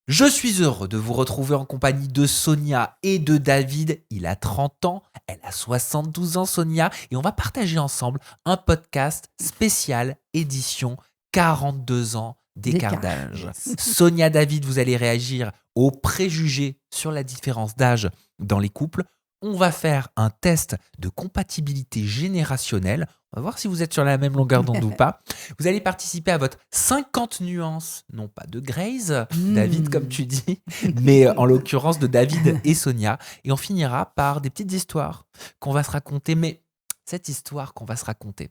Je suis heureux de vous retrouver en compagnie de Sonia et de David. Il a 30 ans, elle a 72 ans, Sonia, et on va partager ensemble un podcast spécial édition 42 ans d'écart D'écart. d'âge. Yes. Sonia, David, vous allez réagir aux préjugés sur la différence d'âge dans les couples. On va faire un test de compatibilité générationnelle. On va voir si vous êtes sur la même longueur d'onde ou pas. Vous allez participer à votre 50 nuances, non pas de Grey's, David, comme tu dis, mais en l'occurrence de David et Sonia. Et on finira par des petites histoires qu'on va se raconter. Mais cette histoire qu'on va se raconter,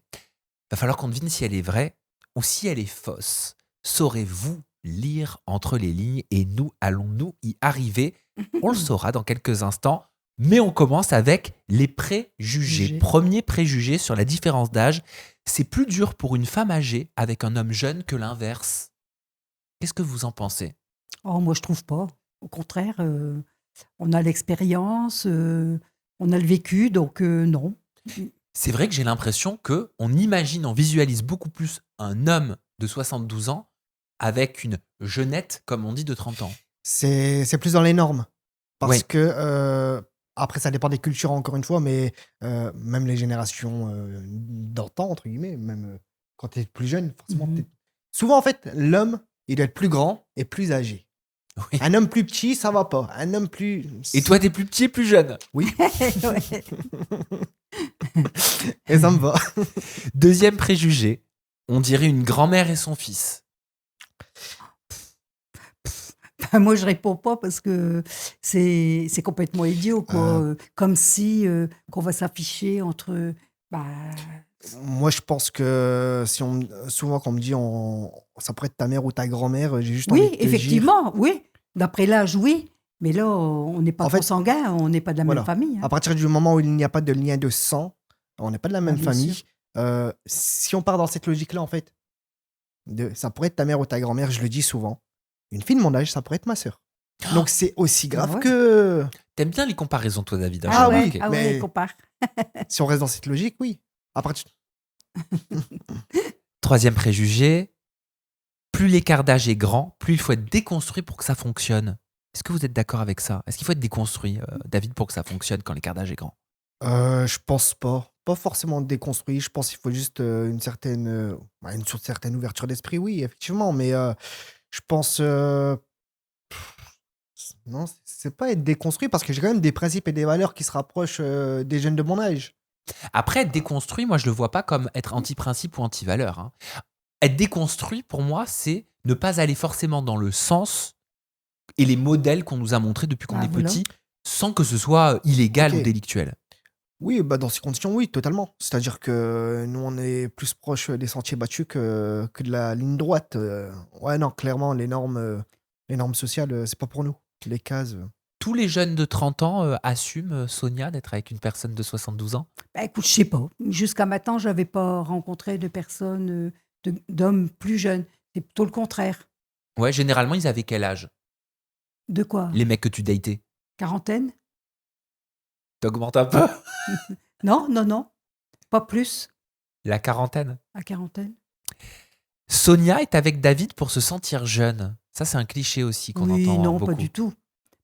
va falloir qu'on devine si elle est vraie ou si elle est fausse. Saurez-vous lire entre les lignes et nous allons-nous y arriver? On le saura dans quelques instants. Mais on commence avec les préjugés. Jugés. Premier préjugé sur la différence d'âge. C'est plus dur pour une femme âgée avec un homme jeune que l'inverse. Qu'est-ce que vous en pensez? Oh, moi, je trouve pas. Au contraire, on a l'expérience, on a le vécu, donc non. C'est vrai que j'ai l'impression que on imagine, on visualise beaucoup plus un homme de 72 ans avec une jeunette, comme on dit, de 30 ans. C'est plus dans les normes. Parce Oui. que, après, ça dépend des cultures, encore une fois, mais même les générations d'antan, entre guillemets, même quand tu es plus jeune, forcément. Mhm. Souvent, en fait, l'homme, il doit être plus grand et plus âgé. Oui. Un homme plus petit, ça va pas. Un homme plus. Et toi, t'es plus petit et plus jeune. Oui, Ouais. et ça me va. Deuxième préjugé, on dirait une grand-mère et son fils. Enfin, moi, je réponds pas parce que c'est complètement idiot, quoi. Comme si qu'on va s'afficher entre. Bah, Moi, je pense que souvent, quand on me dit ça pourrait être ta mère ou ta grand-mère, j'ai juste envie oui, de te dire. effectivement, oui. D'après l'âge, oui. Mais là, on n'est pas En fait, consanguin, on n'est pas de la voilà. même famille. Hein. À partir du moment où il n'y a pas de lien de sang, on n'est pas de la même bien famille. sûr. Si on part dans cette logique-là, en fait, ça pourrait être ta mère ou ta grand-mère, je le dis souvent. Une fille de mon âge, ça pourrait être ma sœur. Donc c'est aussi grave ouais. que T'aimes bien les comparaisons, toi, David, hein, Ah j'ai ouais, remarqué. ah Mais- ouais, compare. si on reste dans cette logique, oui. À partir... Troisième préjugé, plus l'écart d'âge est grand, plus il faut être déconstruit pour que ça fonctionne. Est-ce que vous êtes d'accord avec ça? Est-ce qu'il faut être déconstruit, David, pour que ça fonctionne quand l'écart d'âge est grand? Je pense pas. Pas forcément déconstruit. Je pense qu'il faut juste une certaine ouverture d'esprit, oui, effectivement. Mais je pense... non, c'est pas être déconstruit parce que j'ai quand même des principes et des valeurs qui se rapprochent des jeunes de mon âge. Après, être déconstruit, moi, je le vois pas comme être anti-principe ou anti-valeur, hein. Être déconstruit, pour moi, c'est ne pas aller forcément dans le sens et les modèles qu'on nous a montrés depuis qu'on Ah, est voilà. petit, sans que ce soit illégal Ok. ou délictuel. Oui, bah dans ces conditions, oui, totalement. C'est-à-dire que nous, on est plus proche des sentiers battus que de la ligne droite. Ouais, non, clairement, les normes sociales, c'est pas pour nous. Les cases. Tous les jeunes de 30 ans assument, Sonia, d'être avec une personne de 72 ans? Bah, écoute, je sais pas. Jusqu'à maintenant, j'avais pas rencontré de personnes, d'hommes plus jeunes. C'est plutôt le contraire. Ouais, généralement, ils avaient quel âge? De quoi? Les mecs que tu datais? Quarantaine? T'augmentes un peu? Non, non, non. Pas plus La quarantaine? à quarantaine. Sonia est avec David pour se sentir jeune. Ça, c'est un cliché aussi qu'on Oui, entend non, beaucoup. pas du tout.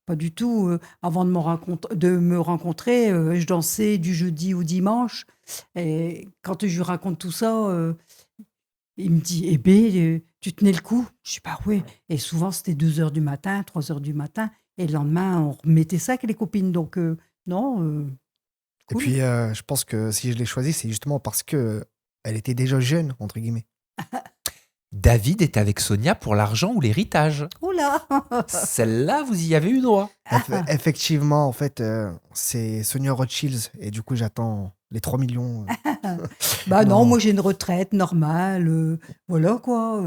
Pas du tout. Avant de me rencontrer, je dansais du jeudi au dimanche. Et quand je lui raconte tout ça, il me dit, eh ben, tu tenais le coup? Je dis, bah oui. Et souvent, c'était 2 heures du matin, 3 heures du matin. Et le lendemain, on remettait ça avec les copines. Donc, non, Et cool. puis, je pense que si je l'ai choisie, c'est justement parce que elle était déjà jeune, entre guillemets. David est avec Sonia pour l'argent ou l'héritage. Oh là! Celle-là, vous y avez eu droit. Effectivement, en fait, c'est Sonia Rothschild. Et du coup, j'attends les 3 millions. Bah non, Non. moi j'ai une retraite normale, voilà quoi.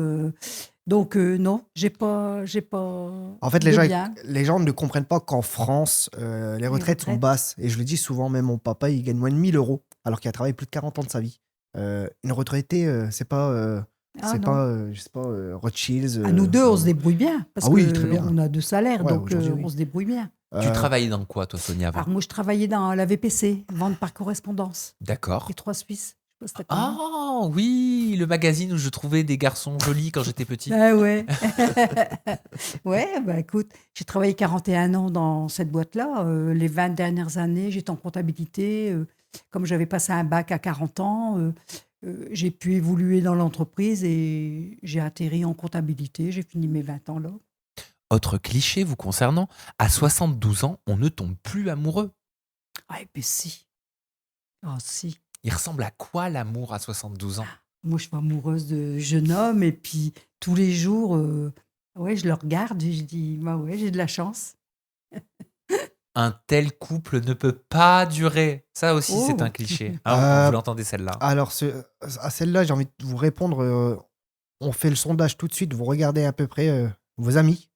Donc non, j'ai pas. En fait, de bien. les gens ne comprennent pas qu'en France, les retraites sont retraites. basses. Et je le dis souvent, même mon papa, il gagne moins de 1000 euros, alors qu'il a travaillé plus de 40 ans de sa vie. Une retraitée, c'est pas, Ah non. je sais pas, Rothschild. À nous deux, on se débrouille bien parce Ah oui, très que bien. on a 2 salaires, Ouais, donc aujourd'hui, oui. on se débrouille bien. Tu travaillais dans quoi, toi, Sonia, avant? Alors moi, je travaillais dans la VPC, vente par correspondance, D'accord. les 3 Suisses. sais pas si t'as connu. Oh oui, le magazine où je trouvais des garçons jolis quand j'étais petit. Ah ouais. Ouais, bah écoute, j'ai travaillé 41 ans dans cette boîte-là. Les 20 dernières années, j'étais en comptabilité. Comme j'avais passé un bac à 40 ans, j'ai pu évoluer dans l'entreprise et j'ai atterri en comptabilité. J'ai fini mes 20 ans là. Autre cliché vous concernant, à 72 ans, on ne tombe plus amoureux. Ah, et puis si. Ah si. Il ressemble à quoi l'amour à 72 ans? Moi, je suis amoureuse de jeune homme et puis tous les jours, ouais, je le regarde et je dis, bah ouais, j'ai de la chance. Un tel couple ne peut pas durer. Ça aussi, c'est Oh. un cliché. Hein, Euh, vous l'entendez celle-là. Alors, à celle-là, j'ai envie de vous répondre. On fait le sondage tout de suite. Vous regardez à peu près vos amis,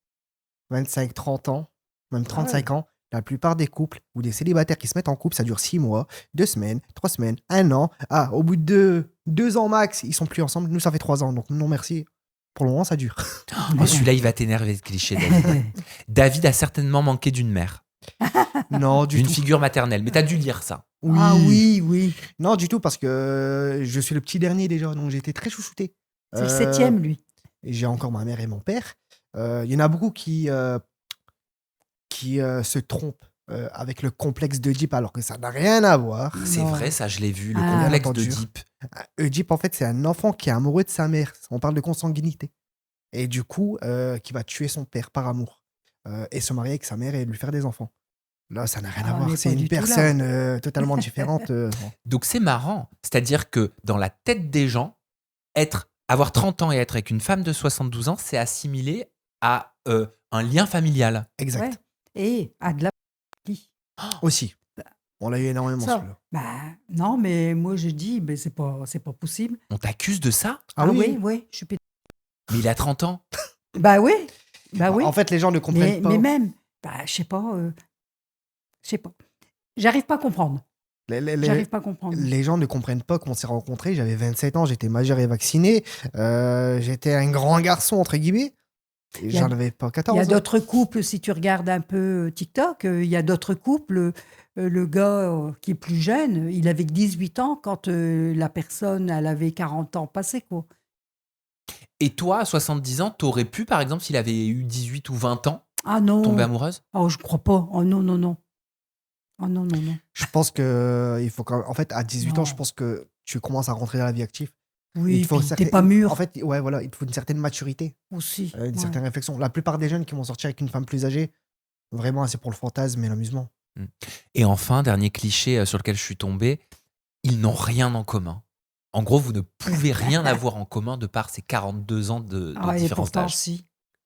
25, 30 ans, même 35 ans. La plupart des couples ou des célibataires qui se mettent en couple, ça dure 6 mois, 2 semaines, 3 semaines, 1 an. Ah, au bout de 2 ans max, ils sont plus ensemble. Nous, ça fait 3 ans. Donc, non, merci. Pour le moment, ça dure. Oh, celui-là, il va t'énerver, ce cliché, David. David a certainement manqué d'une mère, Non, du d'une tout. figure maternelle. Mais t'as dû lire ça. Ah oui, oui. Non, du tout, parce que je suis le petit dernier déjà. Donc, j'ai été très chouchouté. C'est le 7e, lui. Et j'ai encore ma mère et mon père. Il y en a beaucoup qui se trompent avec le complexe d'Oedipe, alors que ça n'a rien à voir. C'est Non. vrai, ça, je l'ai vu, le Ah. complexe Bien entendu. d'Oedipe. Oedipe, en fait, c'est un enfant qui est amoureux de sa mère. On parle de consanguinité. Et du coup, qui va tuer son père par amour. Et se marier avec sa mère et lui faire des enfants. Là, ça n'a rien à Ah, on voir. n'est C'est pas une du tout là. personne totalement différente. Donc c'est marrant. C'est-à-dire que dans la tête des gens, avoir 30 ans et être avec une femme de 72 ans, c'est assimilé à un lien familial. Exact. Ouais. Et à de la Aussi. On l'a eu énormément, ça. celui-là. Bah, non, mais moi, je dis, ben, c'est pas possible. On t'accuse de ça? Ah oui. Oui, je suis pété. Mais il a 30 ans. Bah oui, bah oui. En fait, les gens ne comprennent pas. mais même, bah, je sais pas. J'arrive pas à comprendre. J'arrive pas à comprendre. Les gens ne comprennent pas qu'on s'est rencontrés. J'avais 27 ans, j'étais majeur et vacciné. J'étais un grand garçon, entre guillemets. Et Il y a- j'en avais pas Il 14 y a ans. d'autres couples, si tu regardes un peu TikTok, il y a d'autres couples. Le gars qui est plus jeune, il avait que 18 ans quand la personne, elle avait 40 ans passé, quoi. Et toi, à 70 ans, t'aurais pu, par exemple, s'il avait eu 18 ou 20 ans, Ah non. tomber amoureuse? Oh, je crois pas. Oh non, non, non. Oh non, non, non. Je pense que il faut en fait, à 18 ans, Non. je pense que tu commences à rentrer dans la vie active. Oui, Il te faut puis certain- t'es pas mûr En fait, ouais, voilà, il te faut une certaine maturité, aussi. une Ouais. certaine réflexion. La plupart des jeunes qui vont sortir avec une femme plus âgée, vraiment, c'est pour le fantasme et l'amusement. Et enfin, dernier cliché sur lequel je suis tombé, ils n'ont rien en commun. En gros, vous ne pouvez rien avoir en commun de par ces 42 ans de Ah, et différence pourtant, d'âge. si.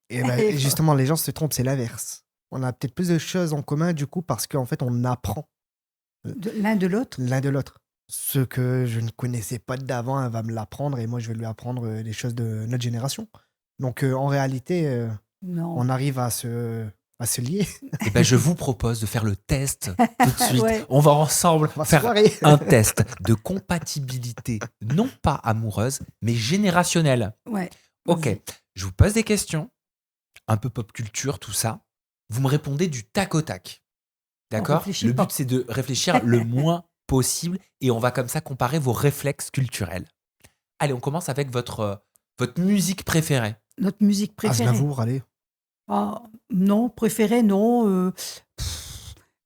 Et ben, justement, les gens se trompent, c'est l'inverse. On a peut-être plus de choses en commun, du coup, parce qu'en fait, on apprend L'un de l'autre. l'un de l'autre. Ce que je ne connaissais pas d'avant, elle va me l'apprendre et moi, je vais lui apprendre les choses de notre génération. Donc, en réalité, Non. on arrive à se lier. Et ben, je vous propose de faire le test tout de suite. Ouais. On va ensemble On va se faire foirer. un test de compatibilité, non pas amoureuse, mais générationnelle. Ouais. Ok, Vas-y. je vous pose des questions, un peu pop culture, tout ça. Vous me répondez du tac au tac. D'accord? réfléchit Le pas. but, c'est de réfléchir le moins possible et on va comme ça comparer vos réflexes culturels. Allez, on commence avec votre musique préférée. Notre musique préférée. Aznavour, allez. Ah, non, préférée, non.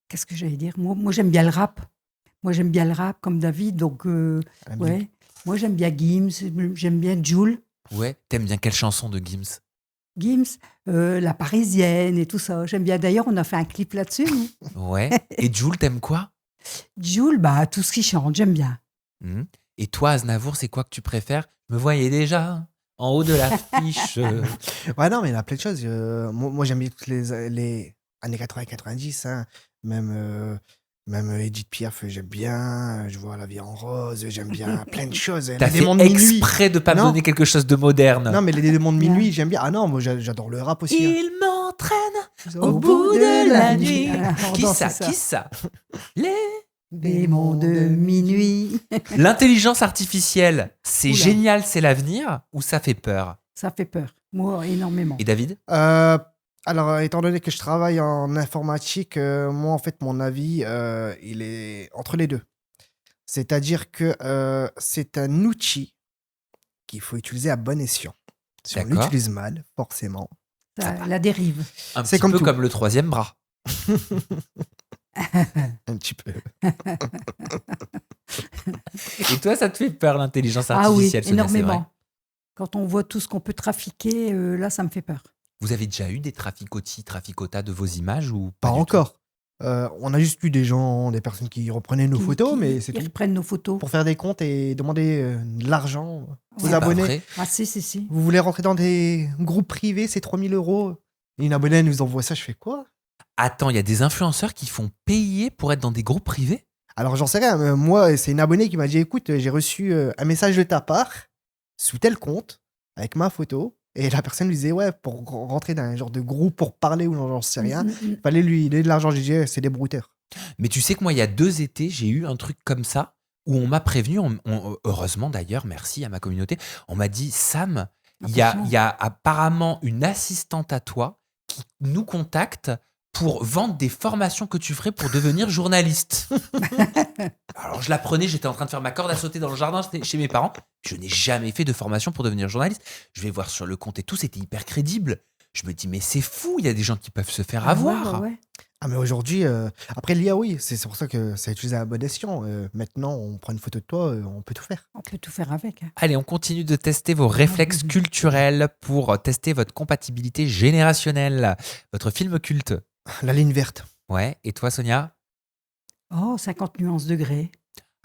Qu'est-ce que j'allais dire? Moi, j'aime bien le rap. Moi, j'aime bien le rap comme David. Donc, Elle aime bien. ouais. Moi, j'aime bien Gims. J'aime bien Jul. Ouais, t'aimes bien quelle chanson de Gims? Gims, La Parisienne et tout ça. J'aime bien. D'ailleurs, on a fait un clip là-dessus. nous. Ouais. Et Jul, t'aimes quoi? Jul, bah, tout ce qu'il chante, j'aime bien. Mhm. Et toi, Aznavour, c'est quoi que tu préfères? Je me voyais déjà en haut de l'affiche. Ouais, non, mais il y a plein de choses. Moi, j'aime bien toutes les années 80-90. Hein. Même Edith Piaf, j'aime bien. Je vois La vie en rose, j'aime bien plein de choses. T'as Les fait démons de minuit. exprès de pas me Non. donner quelque chose de moderne. Non, mais les démons de Bien. minuit, j'aime bien. Ah non, moi, j'adore le rap aussi. hein. Il m'entraîne au bout de la nuit. On Qui danse ça? ça. Qui ça? Les... Démons de minuit. L'intelligence artificielle, c'est Oula. génial, c'est l'avenir ou ça fait peur? Ça fait peur. Moi, énormément. Et David? Alors, étant donné que je travaille en informatique, moi, en fait, mon avis, il est entre les deux. C'est-à-dire que c'est un outil qu'il faut utiliser à bon escient. Si on D'accord. l'utilise mal, forcément. La dérive. Un C'est petit comme peu tout. comme le troisième bras. Un petit peu. Et toi, ça te fait peur, l'intelligence Ah oui, artificielle, Sonia, c'est vrai? énormément. Quand on voit tout ce qu'on peut trafiquer, là, ça me fait peur. Vous avez déjà eu des traficotas de vos images ou Pas pas du tout? encore. On a juste eu des personnes qui reprenaient nos photos, mais c'est Ils tout. reprennent nos photos. Pour faire des comptes et demander de l'argent aux Ouais. C'est pas abonnés. vrai. Ah si. Vous voulez rentrer dans des groupes privés, c'est 3000 €. Et une abonnée nous envoie ça, je fais quoi? Attends, il y a des influenceurs qui font payer pour être dans des groupes privés? Alors j'en sais rien, moi c'est une abonnée qui m'a dit écoute, j'ai reçu un message de ta part sous tel compte avec ma photo et la personne lui disait ouais pour rentrer dans un genre de groupe pour parler ou non j'en sais rien, fallait lui donner de l'argent, j'ai dit c'est des brouteurs. Mais tu sais que moi, il y a 2 étés, j'ai eu un truc comme ça où on m'a prévenu, heureusement d'ailleurs, merci à ma communauté, on m'a dit Sam, il y a apparemment une assistante à toi qui nous contacte pour vendre des formations que tu ferais pour devenir journaliste. Alors je l'apprenais, j'étais en train de faire ma corde à sauter dans le jardin chez mes parents. Je n'ai jamais fait de formation pour devenir journaliste. Je vais voir sur le compte et tout, c'était hyper crédible. Je me dis mais c'est fou, il y a des gens qui peuvent se faire avoir. Ouais. Ah mais aujourd'hui, après l'IA oui, c'est pour ça que ça utilisé à bon escient. Maintenant on prend une photo de toi, on peut tout faire. On peut tout faire avec. Allez, on continue de tester vos réflexes culturels pour tester votre compatibilité générationnelle. Votre film culte. La ligne verte. Ouais, et toi Sonia? Oh, 50 nuances degrés.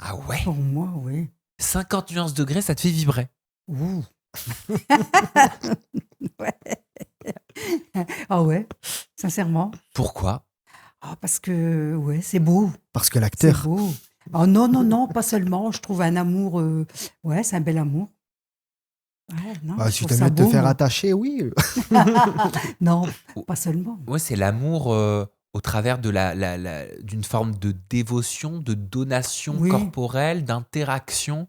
Ah ouais, Pour moi, oui. 50 nuances degrés, ça te fait vibrer. Ouh. Ouais. Ah ouais, sincèrement. Pourquoi? Ah, parce que ouais, c'est beau. Parce que C'est l'acteur. beau. Oh non, pas seulement. Je trouve un amour. Ouais, c'est un bel amour. Ouais, non, je Si trouve t'aimes ça bien te beau, faire moi. attacher, oui. Non, pas seulement. Ouais, c'est l'amour au travers de d'une forme de dévotion, de donation Oui. corporelle, d'interaction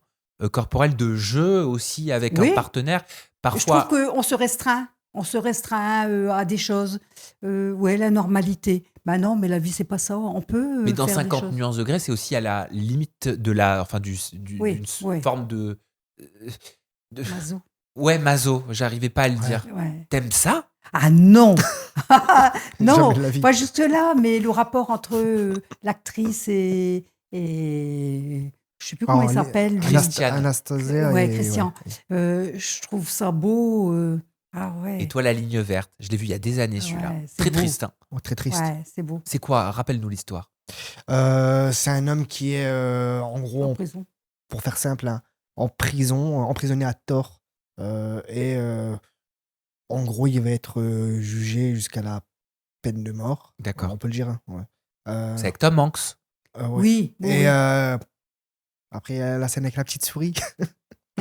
corporelle, de jeu aussi avec Oui. un partenaire. Je Parfois, trouve qu'on se restreint. On se restreint à des choses. Ouais, la normalité. Bah non, mais la vie, c'est pas ça. On peut mais dans faire des 50 choses. nuances degrés, c'est aussi à la limite de Oui, d'une oui. forme de Maso. ouais, maso. J'arrivais pas à le dire. Ouais. T'aimes ça? Ah non Non, Jamais de la vie. pas juste là, mais le rapport entre l'actrice et je sais plus comment il s'appelle, lui. Christiane. Anastasia. Ouais, et- Christian. Je trouve ça beau. Ah ouais. Et toi, la ligne verte, je l'ai vu il y a des années celui-là. Ouais, c'est Très beau. triste. Hein. Oh, très triste. Ouais, c'est beau. C'est quoi? Rappelle-nous l'histoire. C'est un homme qui est en gros, En prison. pour faire simple, hein, en prison, emprisonné à tort. En gros, il va être jugé jusqu'à la peine de mort. D'accord. On peut le dire. Hein, ouais. C'est avec Tom Hanks. Ouais. Oui. Et oui. après, il y a la scène avec la petite souris.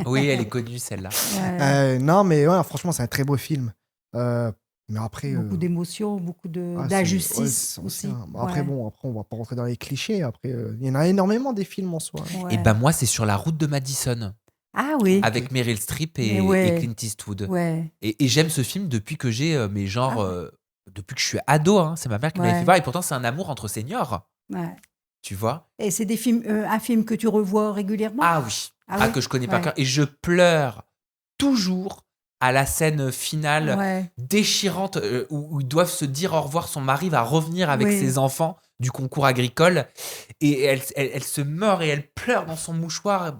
Oui, elle est connue celle-là. Ouais. Non, mais ouais, franchement, c'est un très beau film. Mais après. Beaucoup d'émotions, beaucoup d'injustice aussi. hein. Après, Ouais. bon, après, on va pas rentrer dans les clichés. Après, il y en a énormément des films en soi. Ouais. Et ben moi, c'est sur la route de Madison, Ah oui. avec Meryl Streep Mais et, ouais. et Clint Eastwood. Ouais. Et j'aime ce film depuis que j'ai, mais genre, Ah. depuis que je suis ado. Hein, c'est ma mère qui m'avait Ouais. fait voir. Et pourtant, c'est un amour entre seniors, Ouais. tu vois. Et c'est des films, un film que tu revois régulièrement? Ah oui, Ah ah, oui que je connais par Ouais. cœur. Et je pleure toujours à la scène finale Ouais. déchirante où ils doivent se dire au revoir. Son mari va revenir avec Oui. ses enfants du concours agricole et elle se meurt et elle pleure dans son mouchoir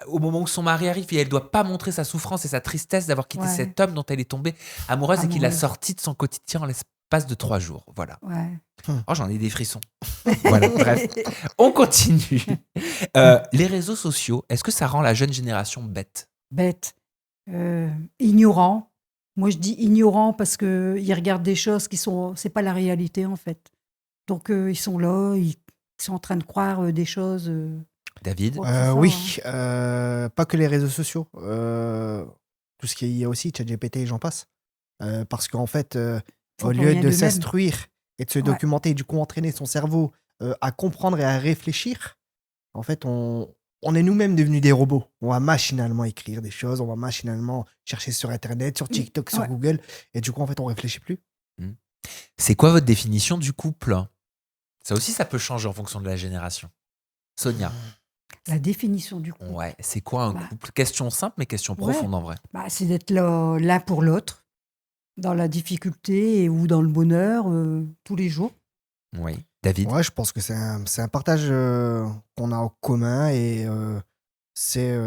au moment où son mari arrive et elle doit pas montrer sa souffrance et sa tristesse d'avoir quitté Ouais. cet homme dont elle est tombée amoureuse et qu'il l'a Amoureuse. sorti de son quotidien en l'espace de 3 jours. Voilà. Ouais. Oh, j'en ai des frissons. Voilà, bref. On continue. Les réseaux sociaux, est-ce que ça rend la jeune génération bête? Bête. Ignorant. Moi, je dis ignorant parce qu'ils regardent des choses qui sont. C'est pas la réalité, en fait. Donc, ils sont là, ils sont en train de croire des choses. David? Ouais, c'est ça, Oui, pas que les réseaux sociaux. Tout ce qu'il y a aussi, ChatGPT et j'en passe. Parce qu'en fait, Ils au font lieu rien de d'eux-mêmes. s'instruire et de se Ouais. documenter et du coup entraîner son cerveau à comprendre et à réfléchir, en fait, on est nous-mêmes devenus des robots. On va machinalement écrire des choses, on va machinalement chercher sur Internet, sur TikTok, sur Ouais. Google, et du coup, en fait, on réfléchit plus. C'est quoi votre définition du couple? Ça aussi, ça peut changer en fonction de la génération. Sonia? La définition du couple, Ouais, c'est quoi un bah, couple? Question simple, mais question ouais, profonde en vrai. c'est d'être là l'un pour l'autre, dans la difficulté ou dans le bonheur, tous les jours. Oui. David? Ouais, je pense que c'est un partage qu'on a en commun et c'est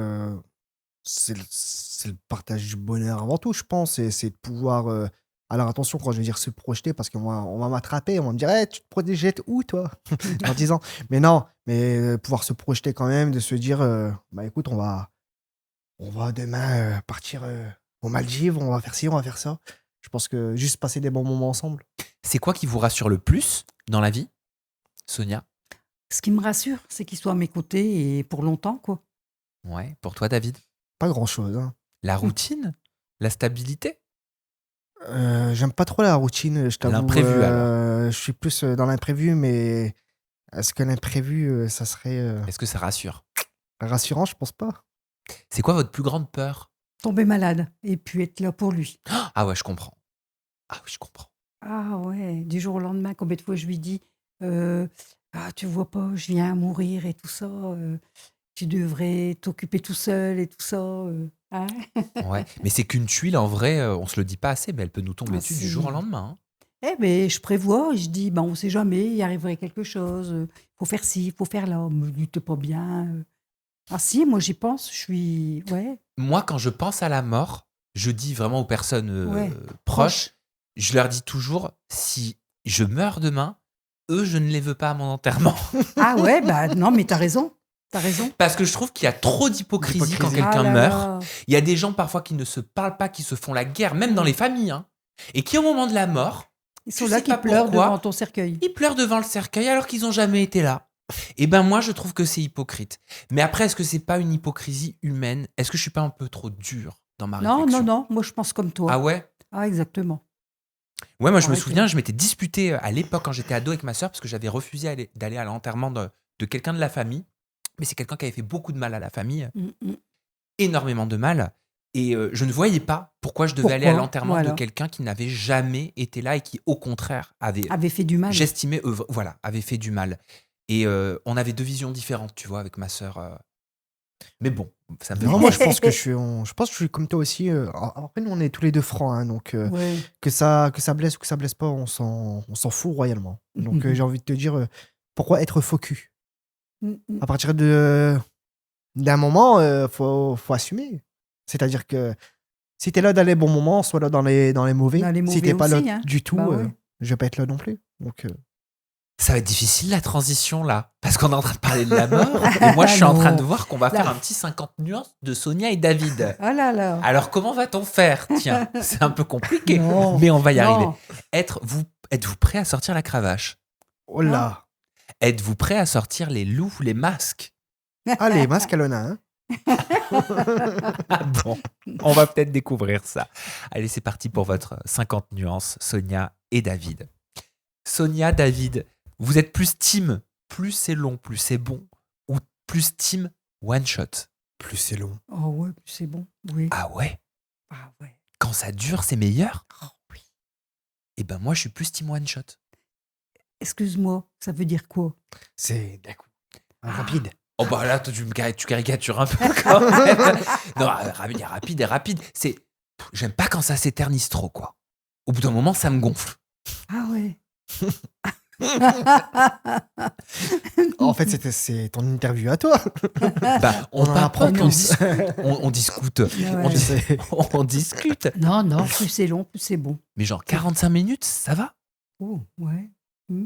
c'est le partage du bonheur avant tout, je pense. Et c'est de pouvoir. Alors attention, quand je vais dire se projeter, parce qu'on va m'attraper, on va me dire «Eh, tu te projettes où, toi?» Dans 10 ans. Mais non, mais pouvoir se projeter quand même, de se dire bah écoute, on va demain partir aux Maldives, on va faire ci, on va faire ça. Je pense que juste passer des bons moments ensemble. C'est quoi qui vous rassure le plus dans la vie, Sonia? Ce qui me rassure, c'est qu'il soit à mes côtés et pour longtemps, quoi. Ouais. Pour toi, David? Pas grand-chose, hein. La routine? La stabilité? J'aime pas trop la routine, je t'avoue. L'imprévu, alors? Je suis plus dans l'imprévu, mais est-ce que l'imprévu, ça serait Est-ce que ça rassure? rassurant? Je pense pas. C'est quoi votre plus grande peur? Tomber malade et puis être là pour lui. Ah ouais, je comprends. Ah oui, je comprends. Ah ouais, du jour au lendemain, combien de fois je lui dis «Ah, tu vois pas, je viens à mourir et tout ça, tu devrais t'occuper tout seul et tout ça, hein?» Ouais. Mais c'est qu'une tuile, en vrai, on se le dit pas assez, mais elle peut nous tomber Ah dessus du jour au si. lendemain, hein. Eh beh, je prévois, je dis: «Ben, on sait jamais, il arriverait quelque chose, faut faire ci, faut faire là». Me dit: «Tu pas bien?» Ah si, moi j'y pense, je suis ouais, Moi, quand je pense à la mort, je dis vraiment aux personnes ouais, proches, proche. je leur dis toujours, si je meurs demain, eux, je ne les veux pas à mon enterrement. Ah ouais, bah non, mais t'as raison, t'as raison. Parce que je trouve qu'il y a trop d'hypocrisie quand D'hypocrisie. Ah quelqu'un là meurt. là. Il y a des gens parfois qui ne se parlent pas, qui se font la guerre, même dans les familles, hein, et qui, au moment de la mort, Ils tu sont là sais qui pas pleurent devant pourquoi, ton cercueil. ils pleurent devant le cercueil alors qu'ils n'ont jamais été là. Et ben moi, je trouve que c'est hypocrite. Mais après, est-ce que c'est pas une hypocrisie humaine? Est-ce que je suis pas un peu trop dur dans ma Non, non, réflexion? non, moi je pense comme Ah toi. ouais? Ah exactement. Ouais, moi je me Pareil que souviens, je m'étais disputé à l'époque quand j'étais ado avec ma sœur parce que j'avais refusé d'aller à l'enterrement de quelqu'un de la famille. Mais c'est quelqu'un qui avait fait beaucoup de mal à la famille, Mmh. énormément de mal. Et je ne voyais pas pourquoi je devais aller à Pourquoi? l'enterrement de Voilà. quelqu'un qui n'avait jamais été là et qui, au contraire, Avait fait du mal. j'estimais, voilà, avait fait du mal. Et on avait deux visions différentes, tu vois, avec ma sœur. Mais bon, ça me fait Non, moi, je pense que je suis comme toi aussi. Après, nous, on est tous les deux francs, hein, donc Ouais. que ça blesse ou que ça blesse pas, on s'en fout royalement. Donc, j'ai envie de te dire, pourquoi être faux cul? Mmh mh. À partir d'un moment, faut assumer. C'est-à-dire que si t'es là dans les bons moments, sois là dans les mauvais. Dans les Si mauvais t'es pas là aussi, hein. du tout, Bah ouais. je vais pas être là non plus. Donc, Ça va être difficile la transition là, parce qu'on est en train de parler de la mort, et moi je suis en train de Non. voir qu'on va Là. faire un petit 50 nuances de Sonia et David. Oh là là. Alors comment va-t-on faire? Tiens, c'est un peu compliqué, Non, mais on va y arriver. non. Êtes-vous prêt à sortir la cravache? oh là. Êtes-vous prêt à sortir les loups, les masques? Allez, masque à l'honneur, hein. Ah bon, on va peut-être découvrir ça. Allez, c'est parti pour votre 50 nuances, Sonia et David. Sonia, David, vous êtes plus team, plus c'est long, plus c'est bon, ou plus team one shot? Plus c'est long. Oh ouais, c'est bon. Oui. Ah ouais? Ah ouais. Quand ça dure, c'est meilleur? Oh oui. Eh ben moi, je suis plus team one shot. Excuse-moi, ça veut dire quoi? C'est d'un coup. Rapide. Oh bah là, toi, tu caricatures un peu quand même. Non, il y a rapide et rapide. J'aime pas quand ça s'éternise trop, quoi. Au bout d'un moment, ça me gonfle. Ah ouais. En fait, c'est ton interview à toi. Bah, on On en apprend papote, on plus. discute. On discute. Ah On, ouais. Je sais. on discute. Non, non, plus c'est long, plus c'est bon. Mais genre 45 minutes, ça va? Oh, ouais. Mmh.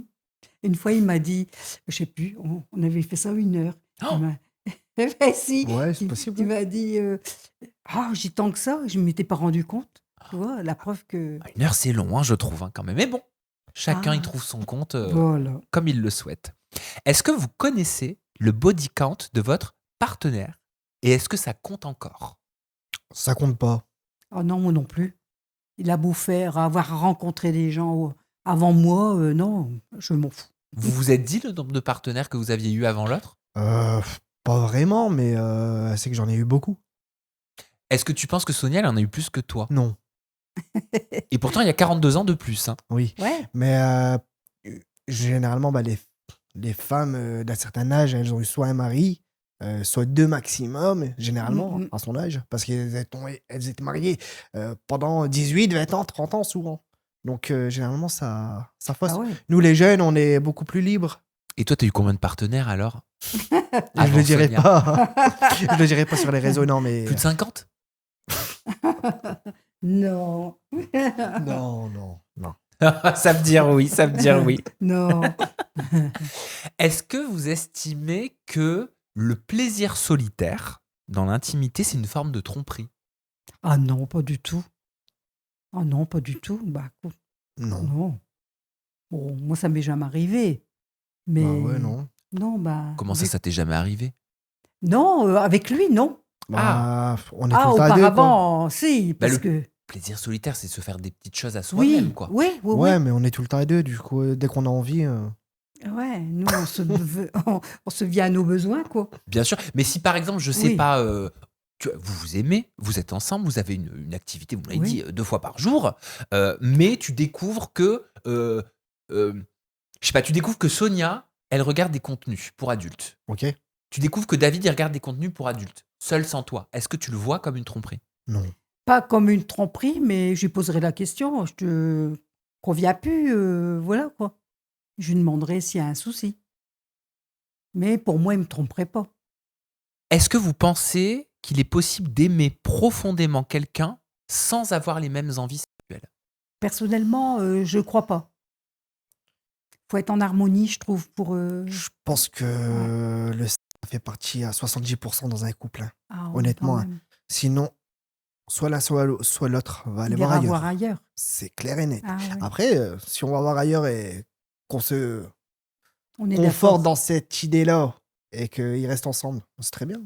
Une fois, il m'a dit, je sais plus, on avait fait ça 1 heure. Oh, Il m'a- Ben si, Ouais, c'est il possible. m'a dit, ah, j'ai tant que ça, je ne m'étais pas rendu compte. Tu vois, la preuve que. 1 heure, c'est long, hein, je trouve, hein, quand même. Mais bon, chacun y Ah, trouve son compte voilà. comme il le souhaite. Est-ce que vous connaissez le body count de votre partenaire? Et est-ce que ça compte encore? Ça compte pas. Oh non, moi non plus. Il a beau faire, avoir rencontré des gens avant moi, non, je m'en fous. Vous vous êtes dit le nombre de partenaires que vous aviez eu avant l'autre? Pas vraiment, mais c'est que j'en ai eu beaucoup. Est-ce que tu penses que Sonia, elle en a eu plus que toi? Non. Et pourtant, il y a 42 ans de plus, hein. Oui. Ouais. Mais généralement, les femmes d'un certain âge, elles ont eu soit un mari, soit 2 maximum, généralement, Mm, mm. à son âge, parce elles étaient mariées pendant 18, 20 ans, 30 ans souvent. Donc, généralement, ça Ah fausse. ouais. Nous, les jeunes, on est beaucoup plus libres. Et toi, t'as eu combien de partenaires alors? Je Avant le dirai Sonia. pas. Je le dirai pas sur les réseaux, non, mais. Plus de 50? Non. Non, non, non. Ça veut dire oui, ça veut dire oui. Non. Est-ce que vous estimez que le plaisir solitaire dans l'intimité, c'est une forme de tromperie? Ah non, pas du tout. Ah non, pas du tout. Bah, Non. non. Bon, moi, ça m'est jamais arrivé. Mais Bah ouais, non. non, bah. Comment ça t'est jamais arrivé? Non, avec lui, non. Bah, on est Ah, tout le temps à deux, quoi. auparavant, si, parce le- que. Plaisir solitaire, c'est se faire des petites choses à soi-même, Oui, quoi. oui, oui, Ouais, mais on est tout le temps à deux, du coup, dès qu'on a envie. ouais. Nous, on se vient à nos besoins, quoi. Bien sûr. Mais si par exemple, je sais Oui. pas, vous vous aimez, vous êtes ensemble, vous avez une activité, vous m'avez Oui. dit 2 fois par jour, mais tu découvres que, je sais pas, tu découvres que Sonia, elle regarde des contenus pour adultes. Ok? Tu découvres que David, il regarde des contenus pour adultes, seul sans toi. Est-ce que tu le vois comme une tromperie? Non. Pas comme une tromperie, mais je lui poserai la question. Je te conviens plus, voilà, quoi. Je lui demanderai s'il y a un souci. Mais pour moi, il me tromperait pas. Est-ce que vous pensez qu'il est possible d'aimer profondément quelqu'un sans avoir les mêmes envies sexuelles? Personnellement, je crois pas. Faut être en harmonie, je trouve, pour. Je pense que le sexe fait partie à 70% dans un couple, hein. Ah ouais, Honnêtement, quand hein. même. Soit l'un, soit l'autre va aller Il voir ira ailleurs. voir ailleurs. C'est clair et net. Ah ouais. Après, si on va voir ailleurs et qu'on se On est conforte d'accord. dans cette idée-là et qu'ils restent ensemble, c'est très bien.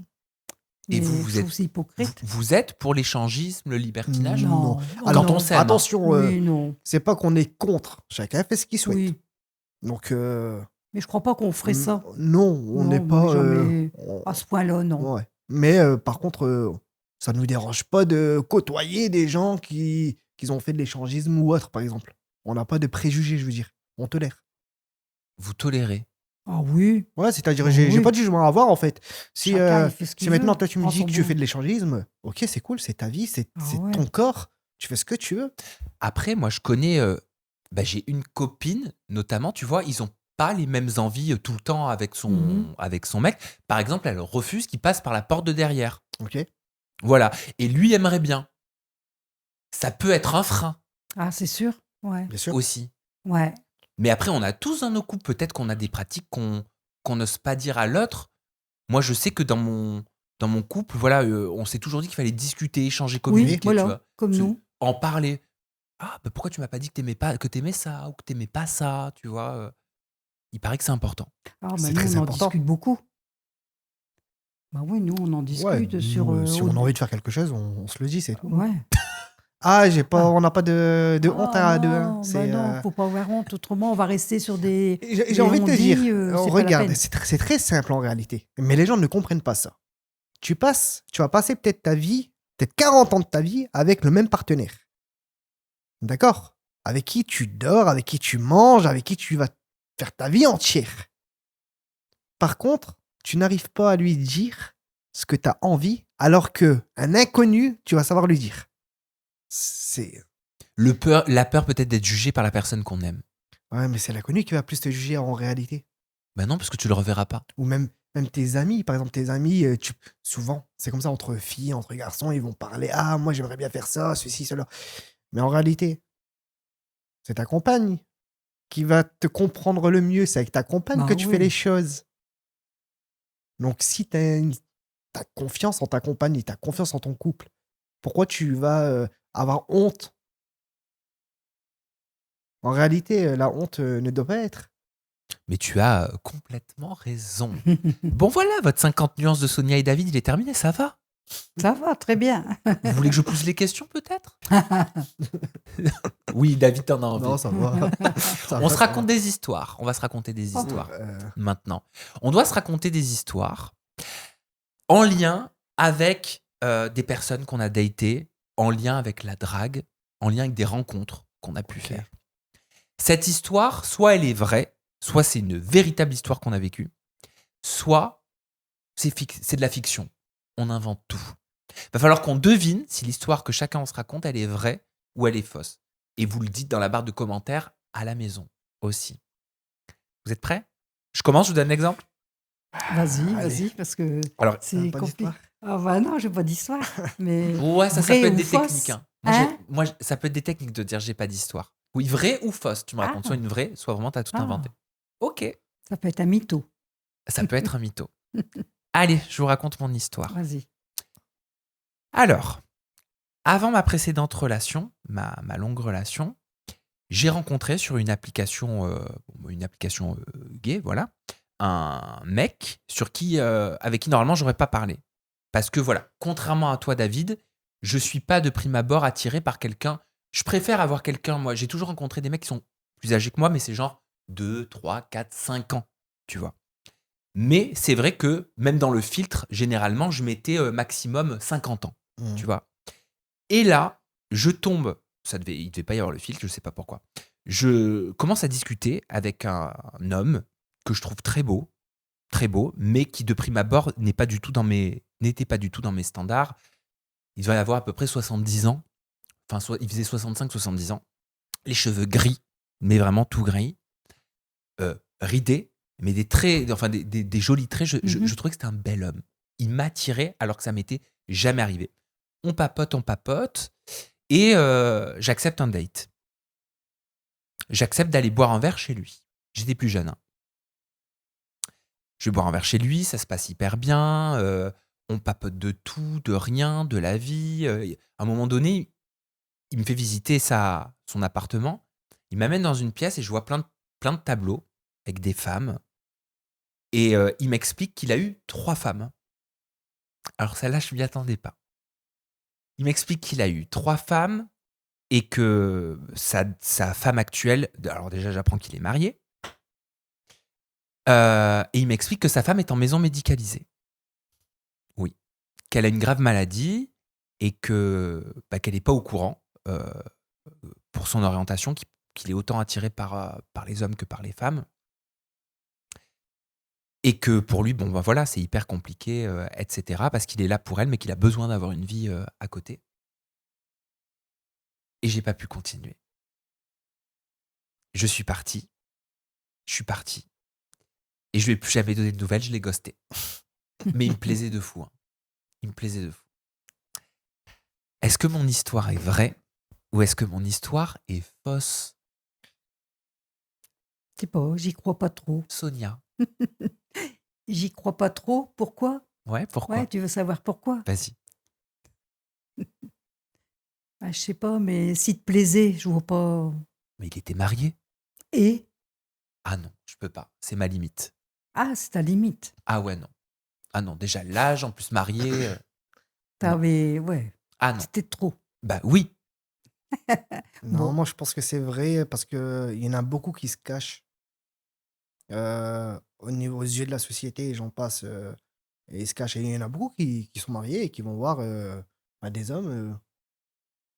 Et Mais vous je trouve êtes- c'est hypocrite. Vous êtes pour l'échangisme, le libertinage? Non. Oh Alors, Quand on s'aime, hein. attention, Oui, non. c'est pas qu'on est contre. Chacun fait ce qu'il souhaite. Oui. Donc, Mais je crois pas qu'on ferait ça. non, on Non, n'est moi, pas. jamais. On- À ce point-là, non. Ouais. Mais par contre, ça ne nous dérange pas de côtoyer des gens qui ont fait de l'échangisme ou autre, par exemple. On n'a pas de préjugés, je veux dire. On tolère. Vous tolérez. Ah oui. Ouais, c'est-à-dire, Ah j'ai oui. pas de jugement à avoir, en fait. Si, Chacun, il fait ce si qu'il maintenant, veut. toi, tu me Prends dis son que tu bon. fais de l'échangisme, ok, c'est cool, c'est ta vie, c'est Ah c'est ouais. ton corps, tu fais ce que tu veux. Après, moi, je connais. J'ai une copine, notamment, tu vois, ils ont pas les mêmes envies tout le temps avec Mhm. son mec. Par exemple, elle refuse qu'il passe par la porte de derrière. Ok? Voilà. Et lui aimerait bien. Ça peut être un frein Ah, c'est sûr. Ouais. Bien sûr. aussi. Ouais. Mais après, on a tous dans nos couples, peut-être qu'on a des pratiques qu'on n'ose pas dire à l'autre. Moi, je sais que dans mon couple, voilà, on s'est toujours dit qu'il fallait discuter, échanger, communiquer, Oui, tu voilà. vois. Comme Se- nous. En parler. Ah, bah pourquoi tu m'as pas dit que t'aimais ça ou que t'aimais pas ça, tu vois. Il paraît que c'est important. Ah, C'est bah, très nous, on en important. discute beaucoup. Bah oui, nous, on en discute Ouais, sur. nous, si on a envie de faire quelque chose, on se le dit, c'est tout. Ouais. Ah, Ah. on n'a pas de honte à deux. Hein. Non, C'est, non, faut pas avoir honte. Autrement, on va rester sur des. J'ai envie de te dire, c'est pas la regarde, peine. c'est très simple en réalité. Mais les gens ne comprennent pas ça. Tu vas passer peut-être ta vie, peut-être 40 ans de ta vie avec le même partenaire. D'accord? Avec qui tu dors, avec qui tu manges, avec qui tu vas faire ta vie entière. Par contre, tu n'arrives pas à lui dire ce que tu as envie, alors que un inconnu, tu vas savoir lui dire. C'est... La peur peut-être d'être jugé par la personne qu'on aime. Ouais, mais c'est l'inconnu qui va plus te juger en réalité. Ben non, parce que tu le reverras pas. Ou même tes amis, par exemple, tes amis, souvent, c'est comme ça entre filles, entre garçons, ils vont parler, ah, moi j'aimerais bien faire ça, ceci, cela. Mais en réalité, c'est ta compagne qui va te comprendre le mieux. C'est avec ta compagne Bah que tu fais oui. les choses. Donc si t'as confiance en ta compagne et t'as confiance en ton couple, pourquoi tu vas avoir honte? En réalité, la honte ne doit pas être. Mais tu as complètement raison. Bon voilà, votre 50 nuances de Sonia et David, il est terminé, ça va. Ça va, très bien. Vous voulez que je pousse les questions peut-être? Oui, David, t'en as envie. Non, ça va. On se raconte des histoires. On va se raconter des Oh. histoires maintenant. On doit se raconter des histoires en lien avec des personnes qu'on a datées, en lien avec la drague, en lien avec des rencontres qu'on a pu Ok. faire. Cette histoire, soit elle est vraie, soit c'est une véritable histoire qu'on a vécue, soit C'est de la fiction. On invente tout. Va falloir qu'on devine si l'histoire que chacun se raconte, elle est vraie ou elle est fausse. Et vous le dites dans la barre de commentaires à la maison aussi. Vous êtes prêts? Je commence, je vous donne l'exemple. Vas-y, Allez. vas-y, parce que Alors, c'est pas compliqué. d'histoire? Ah bah non, j'ai pas d'histoire. Mais ouais, ça vrai peut être ou des fausse? techniques. Hein. Hein? Ça peut être des techniques de dire j'ai pas d'histoire. Oui, vrai ou fausse. Tu me racontes soit Ah, une vraie, soit vraiment t'as tout inventé. ah, Ok, ça peut être un mytho. ça peut être un mytho. Allez, je vous raconte mon histoire. Vas-y. Alors, avant ma précédente relation, ma longue relation, j'ai rencontré sur une application gay, voilà, un mec avec qui normalement j'aurais pas parlé. Parce que voilà, contrairement à toi David, je suis pas de prime abord attiré par quelqu'un. Je préfère avoir quelqu'un, moi j'ai toujours rencontré des mecs qui sont plus âgés que moi, mais c'est genre 2, 3, 4, 5 ans, tu vois. Mais c'est vrai que même dans le filtre, généralement, je mettais maximum 50 ans, Mmh. tu vois. Et là, je tombe, il devait pas y avoir le filtre, je sais pas pourquoi. Je commence à discuter avec un homme que je trouve très beau, mais qui de prime abord n'était pas du tout dans mes standards. Il devait avoir à peu près 70 ans, enfin il faisait 65-70 ans, les cheveux gris, mais vraiment tout gris, ridés, mais des traits, enfin des jolis traits. Mhm. Je trouvais que c'était un bel homme. Il m'attirait alors que ça m'était jamais arrivé. On papote, et j'accepte un date. J'accepte d'aller boire un verre chez lui. J'étais plus jeune. Hein. Je vais boire un verre chez lui, ça se passe hyper bien. On papote de tout, de rien, de la vie. À un moment donné, il me fait visiter son appartement. Il m'amène dans une pièce et je vois plein de tableaux avec des femmes. Et il m'explique qu'il a eu 3 femmes. Alors celle-là, je ne m'y attendais pas. Il m'explique qu'il a eu 3 femmes et que sa femme actuelle... Alors déjà, j'apprends qu'il est marié. Et il m'explique que sa femme est en maison médicalisée. Oui. Qu'elle a une grave maladie et qu'elle n'est pas au courant pour son orientation, qu'il est autant attiré par les hommes que par les femmes. Et que pour lui, bon, voilà, c'est hyper compliqué, etc. Parce qu'il est là pour elle, mais qu'il a besoin d'avoir une vie à côté. Et j'ai pas pu continuer. Je suis parti. Et je lui ai plus jamais donné de nouvelles, je l'ai ghosté. Mais il me plaisait de fou. Hein. Il me plaisait de fou. Est-ce que mon histoire est vraie ou est-ce que mon histoire est fausse? Je sais pas, j'y crois pas trop. Sonia. J'y crois pas trop. Pourquoi? Ouais, pourquoi? Ouais, tu veux savoir pourquoi? Vas-y. Ah, je sais pas, mais s'il te plaisait, je vois pas. Mais il était marié. Et? Ah non, je peux pas. C'est ma limite. Ah, c'est ta limite. Ah ouais, non. Ah non, déjà l'âge, en plus marié. Non. T'avais, ouais, Ah non. c'était trop. Bah oui. Non, Bon. moi je pense que c'est vrai parce qu'il y en a beaucoup qui se cachent aux yeux de la société, et j'en passe, et ils se cachent. Et il y en a beaucoup qui sont mariés et qui vont voir des hommes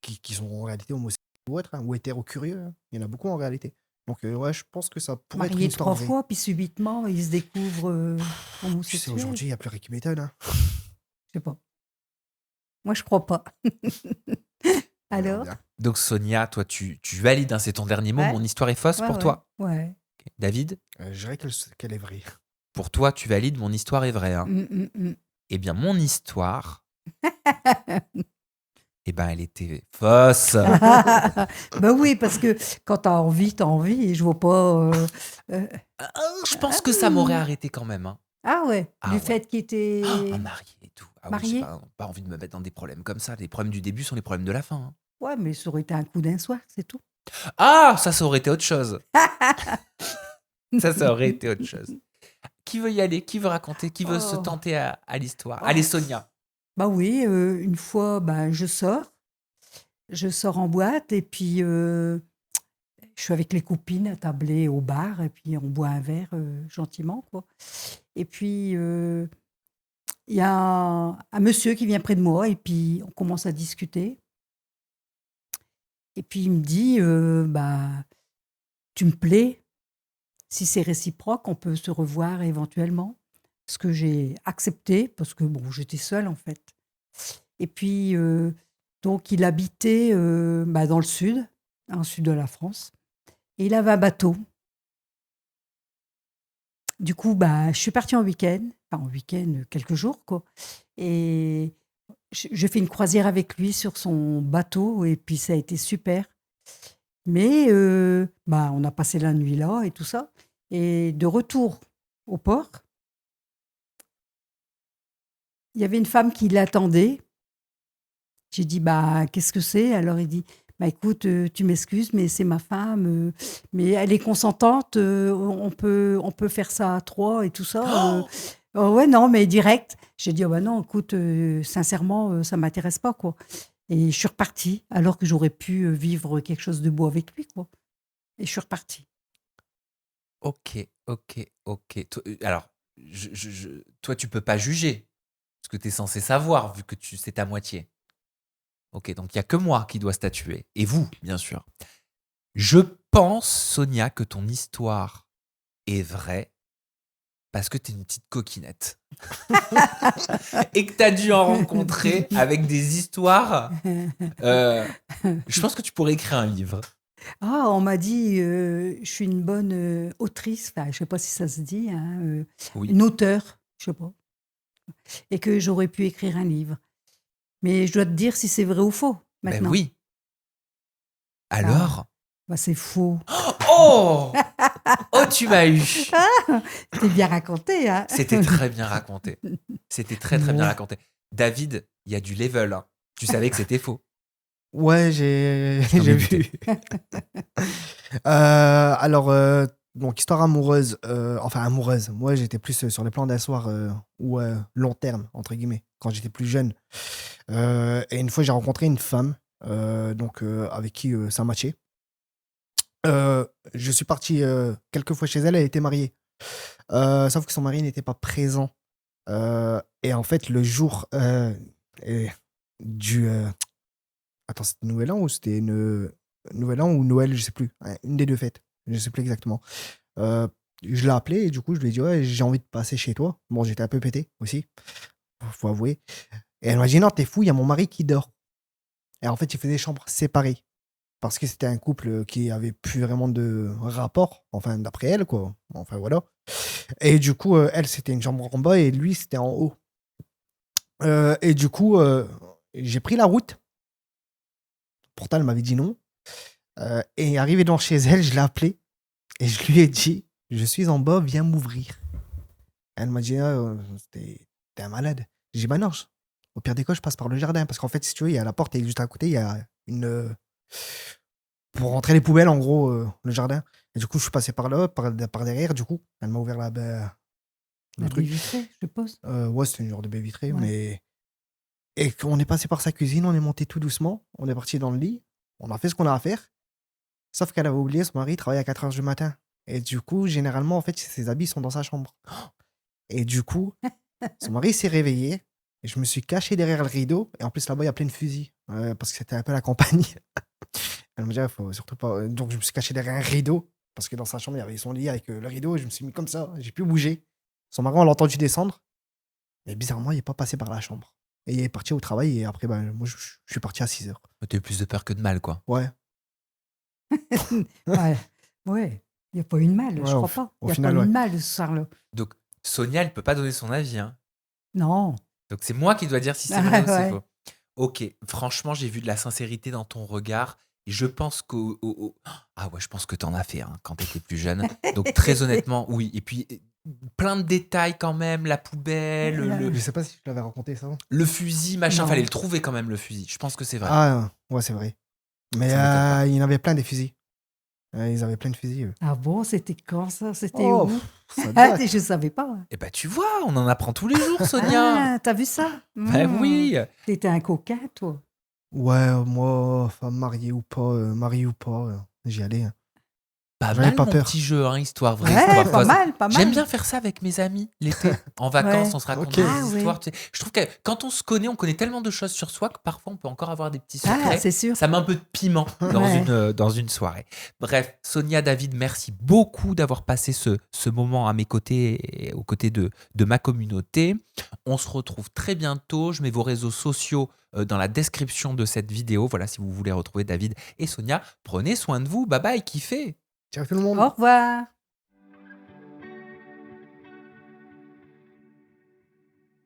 qui sont en réalité homosexuels ou autres, hein, ou hétéro-curieux. Hein. Il y en a beaucoup en réalité. Donc, ouais, je pense que ça pourrait être une Marié histoire 3 vraie. fois, puis subitement, il se découvre Tu sais, homosexuel. aujourd'hui, il n'y a plus rien qui m'étonne. Hein. Je sais pas. Moi, je crois pas. On verra Alors? bien. Donc Sonia, toi, tu valides, hein, c'est ton dernier mot. Ouais. Mon histoire est fausse Ouais, pour ouais. toi. Ouais. Ok. David, Je dirais qu'elle est vraie. pour toi, tu valides, mon histoire est vraie. Hein. Mm. Eh bien, mon histoire, eh ben, elle était fausse. Ben oui, parce que quand t'as envie, et je vois pas. Je pense que ça m'aurait arrêté quand même. Hein. Ah ouais, Ah du ouais. fait qu'il était. Un marié et tout. Ah oui, Marié? j'ai pas envie de me mettre dans des problèmes comme ça. Les problèmes du début sont les problèmes de la fin. Hein. Ouais, mais ça aurait été un coup d'un soir, c'est tout. Ah, ça aurait été autre chose. Ça aurait été autre chose. Qui veut y aller? Qui veut raconter? Qui veut se Oh. tenter à l'histoire? Oh. Allez, Sonia. Bah oui, une fois, je sors en boîte et puis je suis avec les copines attablées au bar et puis on boit un verre gentiment, quoi. Et puis il y a un monsieur qui vient près de moi et puis on commence à discuter. Et puis il me dit, tu me plais, si c'est réciproque, on peut se revoir éventuellement. ce que j'ai accepté, parce que bon, j'étais seule en fait. Et puis, donc, il habitait dans le sud, de la France, et il avait un bateau. Du coup, je suis partie en week-end, enfin en week-end, quelques jours, quoi. Et j'ai fait une croisière avec lui sur son bateau, et puis ça a été super. Mais on a passé la nuit là et tout ça. Et de retour au port, il y avait une femme qui l'attendait. J'ai dit, qu'est-ce que c'est? Alors il dit, écoute, tu m'excuses, mais c'est ma femme, mais elle est consentante, on peut faire ça à trois et tout ça. Oh, ouais, non, mais direct. J'ai dit, oh, non, écoute, sincèrement, ça m'intéresse pas, quoi. Et je suis repartie, alors que j'aurais pu vivre quelque chose de beau avec lui, quoi. Et je suis repartie. Ok, ok, ok. Alors, toi, tu peux pas juger, parce que tu es censé savoir, vu que c'est ta moitié. Ok, donc il n'y a que moi qui dois statuer. Et vous, bien sûr. Je pense, Sonia, que ton histoire est vraie parce que tu es une petite coquinette. Et que tu as dû en rencontrer avec des histoires. Je pense que tu pourrais écrire un livre. Ah, on m'a dit, je suis une bonne autrice, enfin, je sais pas si ça se dit, hein, Oui. une auteure, je sais pas, et que j'aurais pu écrire un livre. Mais je dois te dire si c'est vrai ou faux, Ben maintenant. oui. Alors C'est faux. Oh Oh, tu m'as eu. C'était bien raconté, hein. C'était très bien raconté. C'était très, très bien raconté. David, il y a du level. Hein. Tu savais que c'était faux. Ouais, j'ai Je t'en ai vu. douté. Alors, donc, histoire amoureuse, enfin amoureuse. Moi, j'étais plus sur les plans d'un soir ou long terme, entre guillemets, quand j'étais plus jeune. Et une fois, j'ai rencontré une femme avec qui ça matchait. Je suis parti quelques fois chez elle, elle était mariée. Sauf que son mari n'était pas présent. Et en fait, le jour et du. Attends, c'était Nouvel An ou c'était Nouvel An ou Noël, je sais plus. Ouais, une des deux fêtes. Je sais plus exactement. Euh, je l'ai appelé et du coup, je lui ai dit, ouais, j'ai envie de passer chez toi. Bon, j'étais un peu pété aussi, faut avouer. Et elle m'a dit, non, t'es fou, il y a mon mari qui dort. Et en fait, il faisait des chambres séparées. Parce que c'était un couple qui avait plus vraiment de rapport, enfin, d'après elle, quoi. Enfin, voilà. Et du coup, elle, c'était une chambre en bas et lui, c'était en haut. Et du coup, j'ai pris la route. Pourtant, elle m'avait dit non. Et arrivé devant chez elle, je l'ai appelée et je lui ai dit, je suis en bas, viens m'ouvrir. Elle m'a dit, ah, t'es un malade. J'ai dit, bah non, au pire des cas, je passe par le jardin. Parce qu'en fait, si tu veux, il y a la porte et juste à côté, il y a pour rentrer les poubelles, en gros, le jardin. Et du coup, je suis passé par là, par derrière, du coup. Elle m'a ouvert le La baie truc. vitrée, je suppose. Ouais, c'était une genre de baie vitrée, Ouais. mais. Et on est passé par sa cuisine, on est monté tout doucement, on est parti dans le lit, on a fait ce qu'on a à faire. Sauf qu'elle avait oublié, son mari travaille à 4 h du matin. Et du coup, généralement, en fait, ses habits sont dans sa chambre. Et du coup, son mari s'est réveillé. Et je me suis caché derrière le rideau. Et en plus, là-bas, il y a plein de fusils. Parce que c'était un peu la campagne. Elle me dit, il faut surtout pas. Donc, je me suis caché derrière un rideau. Parce que dans sa chambre, il y avait son lit avec le rideau. Et je me suis mis comme ça. J'ai pu bouger. Son mari, on l'a entendu descendre. Mais bizarrement, il n'est pas passé par la chambre. Et il est parti au travail. Et après, moi, je suis parti à 6 h. T'as eu plus de peur que de mal, quoi. Ouais. Ouais. Il n'y a pas eu de mal, Ouais, je crois pas. Il au n'y a final, pas eu ouais. de mal ce soir-là. Donc, Sonia, elle peut pas donner son avis. Hein. Non. Donc, c'est moi qui dois dire si c'est vrai ou c'est Ouais. faux. Ok, franchement, j'ai vu de la sincérité dans ton regard. Et je pense Ah ouais, je pense que t'en as fait hein, quand t'étais plus jeune. Donc, très honnêtement, oui. Et puis, plein de détails quand même. La poubelle, Je sais pas si je l'avais raconté ça. le fusil, machin. Non. Fallait le trouver quand même, le fusil. Je pense que c'est vrai. Ah, ouais, c'est vrai. Mais Ça m'étonne pas. il y en avait plein des fusils. Ils avaient plein de fusils, eux. Ah bon, c'était quand ça? C'était Oh, où? ça date. Je savais pas. Eh ben, tu vois, on en apprend tous les jours, Sonia. Ah, t'as vu ça? Ben oui. T'étais un coquin, toi. Ouais, moi, femme mariée ou pas, mariée ou pas, j'y allais. Hein. Pas J'en avais mal pas mon peur. petit jeu, hein, histoire vraie, Ouais, histoire pas fausse. mal, pas mal. J'aime bien faire ça avec mes amis l'été. En vacances, Ouais. on se raconte Ok. des Ah ouais. histoires. Tu sais. Je trouve que quand on se connaît, on connaît tellement de choses sur soi que parfois on peut encore avoir des petits Ah, secrets. c'est sûr. Ça met un peu de piment Ouais. dans une soirée. Bref, Sonia, David, merci beaucoup d'avoir passé ce moment à mes côtés et aux côtés de ma communauté. On se retrouve très bientôt. Je mets vos réseaux sociaux dans la description de cette vidéo. Voilà, si vous voulez retrouver David et Sonia, prenez soin de vous. Bye bye, kiffez. Ciao tout le monde. Au revoir.